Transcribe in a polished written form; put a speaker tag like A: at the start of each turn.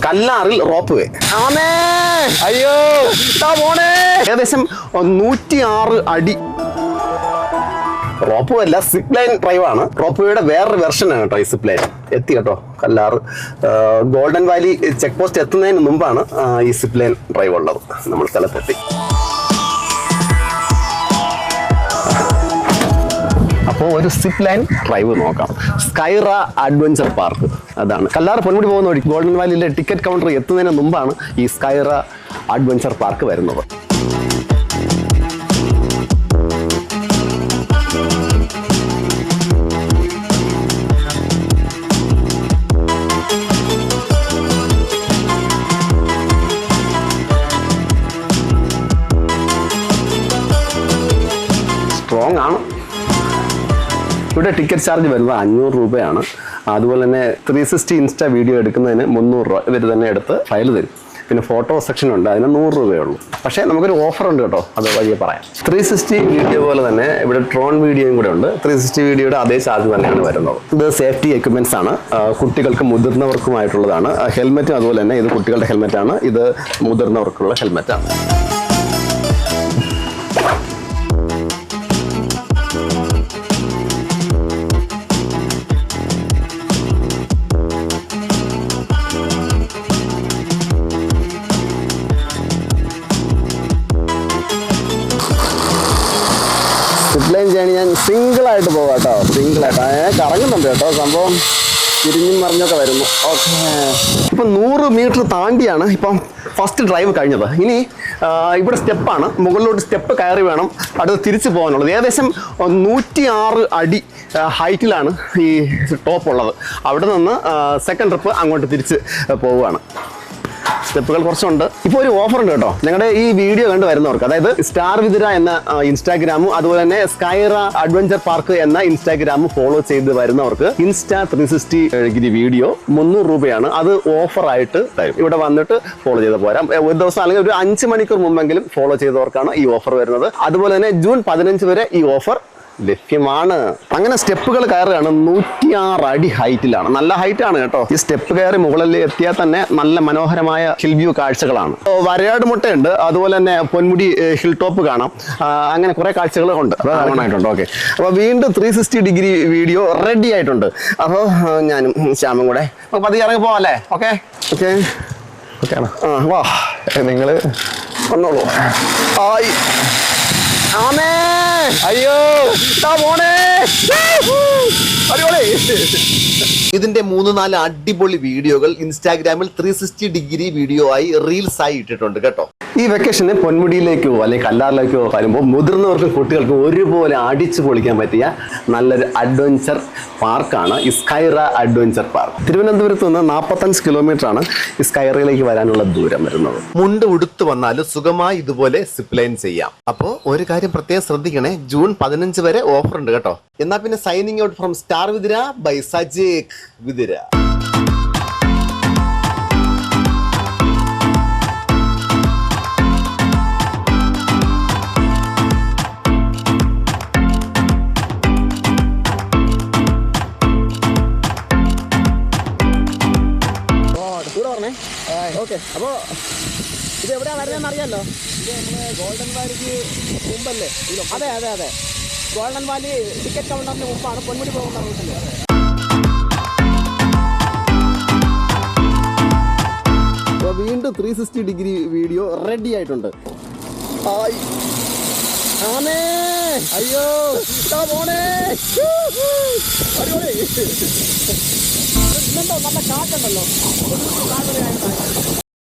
A: കല്ലാറിൽ rope way. അയ്യോ പോണേ. ഏകദേശം 106 അടി. റോപ്പ് അല്ല, സിപ്പ് ലൈൻ ഡ്രൈവ് ആണ്. റോപ്പ് വേയുടെ വേറൊരു വെർഷനാണ് കേട്ടോ ഈ സിപ്പ് ലൈൻ. എത്തി കേട്ടോ Kallar. Golden Valley check post എത്തുന്നതിന് മുമ്പാണ് ഈ സിപ്പ് ലൈൻ ഡ്രൈവ് ഉള്ളത്. നമ്മൾ സ്ഥലത്തെത്തി. അപ്പോൾ ഒരു സിപ്പ് ലൈൻ ഡ്രൈവ് നോക്കാം. സ്കൈറ അഡ്വഞ്ചർ പാർക്ക് അതാണ്. കല്ലാറ് പൊന്മുടി പോകുന്ന വഴി ഗോൾഡൻ വാലിയിലെ ടിക്കറ്റ് കൗണ്ടർ എത്തുന്നതിന് മുമ്പാണ് ഈ സ്കൈറ അഡ്വഞ്ചർ പാർക്ക് വരുന്നത്. സ്ട്രോങ് ആണ്. ഇവിടെ ടിക്കറ്റ് ചാർജ് വരുന്നത് 500 രൂപയാണ്. അതുപോലെ തന്നെ 360 ഇൻസ്റ്റാ വീഡിയോ എടുക്കുന്നതിന് 300 രൂപ ഇവർ തന്നെ എടുത്ത് ഫയൽ തരും. പിന്നെ ഫോട്ടോ സെക്ഷൻ ഉണ്ട്, അതിന് 100 രൂപയേ ഉള്ളൂ. പക്ഷേ നമുക്കൊരു ഓഫർ ഉണ്ട് കേട്ടോ, അത് വഴിയെ പറയാം. 360 വീഡിയോ പോലെ തന്നെ ഇവിടെ ഡ്രോൺ വീഡിയോയും കൂടെ ഉണ്ട്. 360 വീഡിയോയുടെ അതേ ചാർജ് തന്നെയാണ് വരുന്നത്. ഇത് സേഫ്റ്റി എക്യുപ്മെന്റ്സ് ആണ്. കുട്ടികൾക്കും മുതിർന്നവർക്കുമായിട്ടുള്ളതാണ്. ഹെൽമെറ്റും അതുപോലെ തന്നെ ഇത് കുട്ടികളുടെ ഹെൽമെറ്റാണ്, ഇത് മുതിർന്നവർക്കുള്ള ഹെൽമെറ്റാണ്. സിപ്പ് ലൈൻ ചെയ്യാൻ ഞാൻ സിംഗിളായിട്ട് പോകാം കേട്ടോ. സിംഗിളായിട്ട് കറങ്ങുന്നുണ്ട് കേട്ടോ. സംഭവം തിരിഞ്ഞും മറിഞ്ഞൊക്കെ വരുന്നു. ഓക്കെ, ഇപ്പം 100 മീറ്റർ താണ്ടിയാണ് ഇപ്പം ഫസ്റ്റ് ഡ്രൈവ് കഴിഞ്ഞത്. ഇനി ഇവിടെ സ്റ്റെപ്പാണ്, മുകളിലോട്ട് സ്റ്റെപ്പ് കയറി വേണം അടുത്ത് തിരിച്ചു പോകാനുള്ളത്. ഏകദേശം 106 അടി ഹൈറ്റിലാണ് ഈ ടോപ്പ് ഉള്ളത്. അവിടെ നിന്ന് സെക്കൻഡ് ട്രിപ്പ് അങ്ങോട്ട് തിരിച്ച് പോവുകയാണ്. സ്റ്റെപ്പുകൾ കുറച്ചുണ്ട്. ഇപ്പോൾ ഒരു ഓഫർ ഉണ്ട് കേട്ടോ ഞങ്ങളുടെ ഈ വീഡിയോ കണ്ട് വരുന്നവർക്ക്. അതായത് സ്റ്റാർ വിതിര എന്ന ഇൻസ്റ്റാഗ്രാമും അതുപോലെ തന്നെ സ്കൈറ അഡ്വഞ്ചർ പാർക്ക് എന്ന ഇൻസ്റ്റാഗ്രാമും ഫോളോ ചെയ്ത് വരുന്നവർക്ക് ഇൻസ്റ്റാ 360 ഡിഗ്രി വീഡിയോ 300 രൂപയാണ്. അത് ഓഫറായിട്ട് തരും. ഇവിടെ വന്നിട്ട് ഫോളോ ചെയ്ത് പോരാം. ഒരു ദിവസം അല്ലെങ്കിൽ ഒരു 5 മണിക്കൂർ മുമ്പെങ്കിലും ഫോളോ ചെയ്തവർക്കാണ് ഈ ഓഫർ വരുന്നത്. അതുപോലെ തന്നെ ജൂൺ 15 വരെ ഈ ഓഫർ ലഭ്യമാണ്. അങ്ങനെ സ്റ്റെപ്പുകൾ കയറുകയാണ്. 106 അടി ഹൈറ്റിലാണ്. നല്ല ഹൈറ്റാണ് കേട്ടോ. ഈ സ്റ്റെപ്പ് കയറി മുകളിൽ എത്തിയാൽ തന്നെ നല്ല മനോഹരമായ ഹിൽ വ്യൂ കാഴ്ചകളാണ്. വരയാട് മുട്ടയുണ്ട്, അതുപോലെ തന്നെ പൊന്മുടി ഹിൽ ടോപ്പ് കാണാം. അങ്ങനെ കുറെ കാഴ്ചകൾ ഉണ്ട്. കാണാനായിട്ടുണ്ട്. ഓക്കെ, അപ്പോൾ വീണ്ടും 360 ഡിഗ്രി വീഡിയോ റെഡി ആയിട്ടുണ്ട്. അപ്പോൾ ഞാനും ശ്യാമും കൂടെ പതിയെ ഇറങ്ങി പോവാല്ലേ? ഓക്കെ ഓക്കെ ഓക്കെ ആണ്. വാ, നിങ്ങൾ വന്നോളൂ. അയ്യോ പോണേ. ഇതിന്റെ 3-4 അടിപൊളി വീഡിയോകൾ ഇൻസ്റ്റാഗ്രാമിൽ 360 ഡിഗ്രി വീഡിയോ ആയി റീൽസ് ആയി ഇട്ടിട്ടുണ്ട് കേട്ടോ. ഈ വെക്കേഷന് പൊന്മുടിയിലേക്കോ അല്ലെങ്കിൽ കല്ലാറിലേക്കോ വരുമ്പോൾ മുതിർന്നവർക്കും കുട്ടികൾക്കും ഒരുപോലെ അടിച്ചു പൊളിക്കാൻ പറ്റിയ നല്ലൊരു അഡ്വഞ്ചർ പാർക്കാണ് ഈ സ്കൈറ അഡ്വഞ്ചർ പാർക്ക്. തിരുവനന്തപുരത്ത് നിന്ന് 45 കിലോമീറ്റർ ആണ് ഈ സ്കൈറയിലേക്ക് വരാനുള്ള ദൂരം വരുന്നത്. മുണ്ട് ഉടുത്തു വന്നാലും സുഖമായി ഇതുപോലെ സിപ്പ് ലൈൻ ചെയ്യാം. അപ്പോൾ ഒരു കാര്യം പ്രത്യേകം ശ്രദ്ധിക്കണേ, ജൂൺ 15 വരെ ഓഫർ ഉണ്ട് കേട്ടോ. എന്നാ പിന്നെ സൈനിങ് ഔട്ട് ഫ്രം സ്റ്റാർ വിതിര ബൈ സജേക് വിതിര. ഓക്കെ, അപ്പോൾ ഇത് എവിടെയാണ് വരുന്നതെന്ന് അറിയാമല്ലോ. ഇത് നമ്മുടെ ഗോൾഡൻ വാലിക്ക് മുമ്പല്ലേ? അതെ അതെ അതെ, ഗോൾഡൻ വാലി ടിക്കറ്റ് കൗണ്ടറിന് മുമ്പാണ് പൊന്മുടി പോകുന്ന റൂട്ടിൽ. അപ്പോൾ വീണ്ടും 360 ഡിഗ്രി വീഡിയോ റെഡി ആയിട്ടുണ്ട്. അയ്യോ പോണേ. ഇന്നെന്തോ നല്ല കാറ്റുണ്ടല്ലോ.